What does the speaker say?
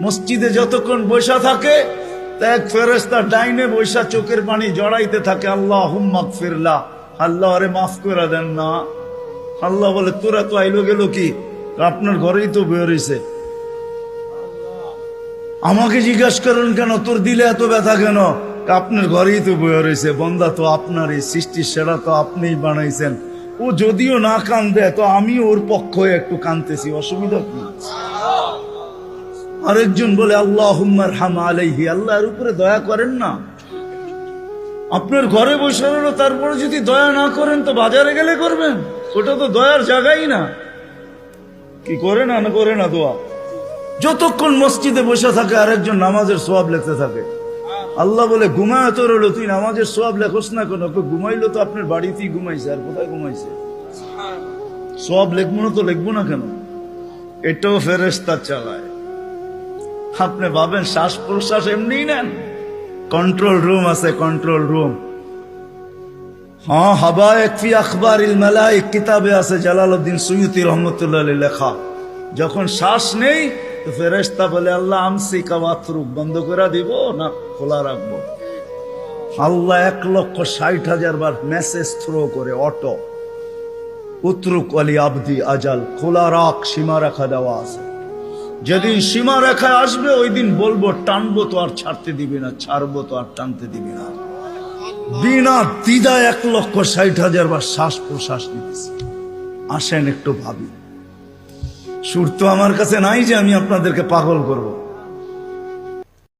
মসজিদে যতক্ষণ বৈশা থাকে এক ফেরেশতা ডাইনে বৈশা চোখের পানি জড়াইতে থাকে, আল্লাহুম্মা গফিরলা, আল্লাহ আরে মাফ করে দেন না। আল্লাহ বলে তোরা তো আইলো গেল কি, আপনার ঘরেই তো বের হইছে, আমাকে জিজ্ঞাসা করেন কেন তোর দিলে এত ব্যথা কেন? আপনার ঘরেই তো বের হইছে, বন্দা তো আপনারই সৃষ্টি, সেরা তো আপনিই বানাইছেন। ও যদিও না কান্দে তো আমি ওর পক্ষ হয়ে একটু কান্দতেছি, অসুবিধা কি? আরেকজন বলে আল্লাহুম্মা আরহাম আলাইহি, আল্লাহর উপরে দয়া করেন না। আপনার ঘরে বসে রইল, তারপরে যদি দয়া না করেন তো বাজারে গেলে করবেন, ওটা তো দয়ার জায়গাই না। কি করে না করে না দোয়া। যতক্ষণ মসজিদে বসে থাকে আরেকজন নামাজের সওয়াব লিখতে থাকে। আল্লাহ বলে ঘুমায় তো রইল, তুই নামাজের সওয়াব লেখোস না কেন? ঘুমাইলো তো আপনার বাড়িতেই ঘুমাইছে, আর কোথায় ঘুমাইছে? সওয়াব লিখবো না তো লিখবো না কেন? এটাও ফেরেশতা চালায়। আপনি ভাবেন শ্বাস প্রশ্বাস এমনি নেন? কন্ট্রোল রুম আছে, কন্ট্রোল রুম। হ্যাঁ, হাবায়েক ফি আখবারিল মালায়েক কিতাবে আছে, জালালউদ্দিন সুয়ুতি রহমাতুল্লাহ আলাইহি লেখা। যখন শ্বাস নেই তো ফেরেশতা বলে আল্লাহ আমসিকা ওয়াতরুক, বন্ধ করে দিব না খোলা রাখবো? আল্লাহ 1,60,000 বার মেসেজ থ্রো করে, অটো উতরুক আলী আবদি আজাল, খোলা রাখ, সীমা রেখা দেওয়া আছে। যেদিন সীমা রেখায় আসবে ওই দিন বলবো টানবো তো আর ছাড়তে দিবি না, ছাড়বো তো আর টানতে দিবি না। বিনা দ্বিধায় 1,60,000 বার শ্বাস প্রশ্বাস নিতেছি। আসেন একটু ভাবি। সুর তো আমার কাছে নাই যে আমি আপনাদেরকে পাগল করব।